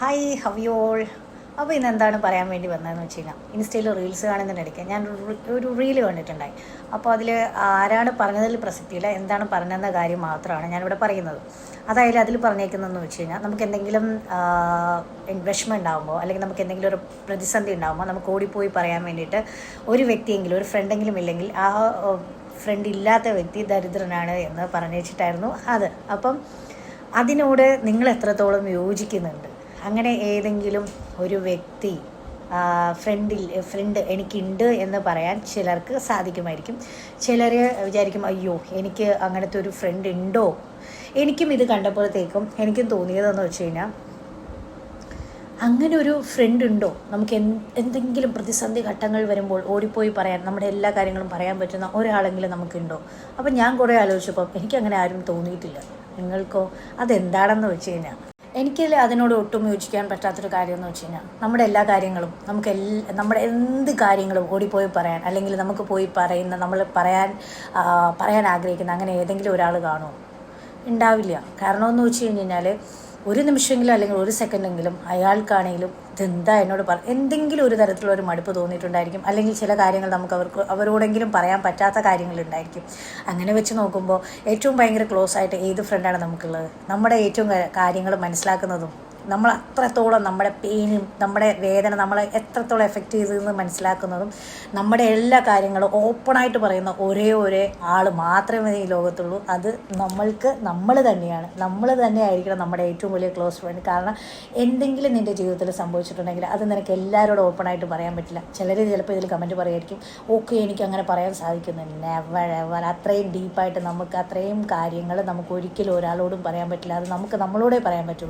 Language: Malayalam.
Hi how you all. അപ്പോൾ ഇന്ന് എന്താണ് പറയാൻ വേണ്ടി വന്നതെന്ന് വെച്ച് കഴിഞ്ഞാൽ, ഇൻസ്റ്റയിൽ റീൽസ് കാണുന്നതിനിടയ്ക്ക് ഞാൻ ഒരു റീല് കണ്ടിട്ടുണ്ടായി. അപ്പോൾ അതിൽ ആരാണ് പറഞ്ഞതിൽ പ്രസക്തിയില്ല, എന്താണ് പറഞ്ഞതെന്ന കാര്യം മാത്രമാണ് ഞാനിവിടെ പറയുന്നത്. അതായത് അതിൽ പറഞ്ഞേക്കുന്നതെന്ന് വെച്ച് കഴിഞ്ഞാൽ, നമുക്ക് എന്തെങ്കിലും വിഷമം ഉണ്ടാകുമ്പോൾ, അല്ലെങ്കിൽ നമുക്ക് എന്തെങ്കിലും ഒരു പ്രതിസന്ധി ഉണ്ടാകുമ്പോൾ നമുക്ക് ഓടിപ്പോയി പറയാൻ വേണ്ടിയിട്ട് ഒരു വ്യക്തിയെങ്കിലും, ഒരു ഫ്രണ്ടെങ്കിലും ഇല്ലെങ്കിൽ ആ ഫ്രണ്ട് ഇല്ലാത്ത വ്യക്തി ദരിദ്രനാണ് എന്ന് പറഞ്ഞു വെച്ചിട്ടായിരുന്നു അത്. അപ്പം അതിനോട് നിങ്ങൾ എത്രത്തോളം യോജിക്കുന്നുണ്ട്? അങ്ങനെ ഏതെങ്കിലും ഒരു വ്യക്തി ഫ്രണ്ട് എനിക്കുണ്ട് എന്ന് പറയാൻ ചിലർക്ക് സാധിക്കുമായിരിക്കും. ചിലർ വിചാരിക്കും, അയ്യോ എനിക്ക് അങ്ങനത്തെ ഒരു ഫ്രണ്ട് ഉണ്ടോ. എനിക്കും ഇത് കണ്ടപ്പോഴത്തേക്കും എനിക്കും തോന്നിയതെന്ന് വെച്ച് കഴിഞ്ഞാൽ, അങ്ങനെ ഒരു ഫ്രണ്ട് ഉണ്ടോ? നമുക്ക് എന്തെങ്കിലും പ്രതിസന്ധി ഘട്ടങ്ങൾ വരുമ്പോൾ ഓടിപ്പോയി പറയാൻ, നമ്മുടെ എല്ലാ കാര്യങ്ങളും പറയാൻ പറ്റുന്ന ഒരാളെങ്കിലും നമുക്കുണ്ടോ? അപ്പം ഞാൻ കുറേ ആലോചിച്ചപ്പം എനിക്കങ്ങനെ ആരും തോന്നിയിട്ടില്ല. നിങ്ങൾക്കോ? അതെന്താണെന്ന് വെച്ച് കഴിഞ്ഞാൽ, എനിക്ക് അതിനോട് ഒട്ടും യോജിക്കാൻ പറ്റാത്തൊരു കാര്യം എന്ന് വെച്ച് കഴിഞ്ഞാൽ, നമ്മുടെ എല്ലാ കാര്യങ്ങളും നമ്മുടെ എന്ത് കാര്യങ്ങളും ഓടിപ്പോയി പറയാൻ, അല്ലെങ്കിൽ നമുക്ക് പോയി പറയുന്ന, നമ്മൾ പറയാൻ ആഗ്രഹിക്കുന്ന അങ്ങനെ ഏതെങ്കിലും ഒരാൾ കാണുമോ? ഉണ്ടാവില്ല. കാരണമെന്ന് വെച്ച് കഴിഞ്ഞാൽ, ഒരു നിമിഷമെങ്കിലും അല്ലെങ്കിൽ ഒരു സെക്കൻഡെങ്കിലും അയാൾക്കാണെങ്കിലും ഇതെന്താ എന്നോട് എന്തെങ്കിലും ഒരു തരത്തിലുള്ള ഒരു മടുപ്പ് തോന്നിയിട്ടുണ്ടായിരിക്കും. അല്ലെങ്കിൽ ചില കാര്യങ്ങൾ നമുക്ക് അവരോടെങ്കിലും പറയാൻ പറ്റാത്ത കാര്യങ്ങളുണ്ടായിരിക്കും. അങ്ങനെ വെച്ച് നോക്കുമ്പോൾ ഏറ്റവും ഭയങ്കര ക്ലോസ് ആയിട്ട് ഏത് ഫ്രണ്ടാണ് നമുക്കുള്ളത്? നമ്മുടെ ഏറ്റവും കാര്യങ്ങൾ മനസ്സിലാക്കുന്നതും, നമ്മൾ അത്രത്തോളം നമ്മുടെ പെയിനും നമ്മുടെ വേദന നമ്മളെ എത്രത്തോളം എഫക്റ്റ് ചെയ്തതെന്ന് മനസ്സിലാക്കുന്നതും, നമ്മുടെ എല്ലാ കാര്യങ്ങളും ഓപ്പണായിട്ട് പറയുന്ന ഒരേ ആൾ മാത്രമേ ഈ ലോകത്തുള്ളൂ. അത് നമ്മൾ തന്നെ ആയിരിക്കണം നമ്മുടെ ഏറ്റവും വലിയ ക്ലോസ് ഫ്രണ്ട്. കാരണം എന്തെങ്കിലും നിൻ്റെ ജീവിതത്തിൽ സംഭവിച്ചിട്ടുണ്ടെങ്കിൽ അത് നിനക്ക് എല്ലാവരോടും ഓപ്പണായിട്ട് പറയാൻ പറ്റില്ല. ചിലർ ചിലപ്പോൾ ഇതിൽ കമൻറ്റ് പറയുമായിരിക്കും, ഓക്കെ എനിക്ക് അങ്ങനെ പറയാൻ സാധിക്കുന്നു. Never ever. അത്രയും ഡീപ്പായിട്ട് നമുക്ക് അത്രയും കാര്യങ്ങൾ നമുക്ക് ഒരിക്കലും ഒരാളോടും പറയാൻ പറ്റില്ല. അത് നമുക്ക് നമ്മളോടേ പറയാൻ പറ്റുള്ളൂ.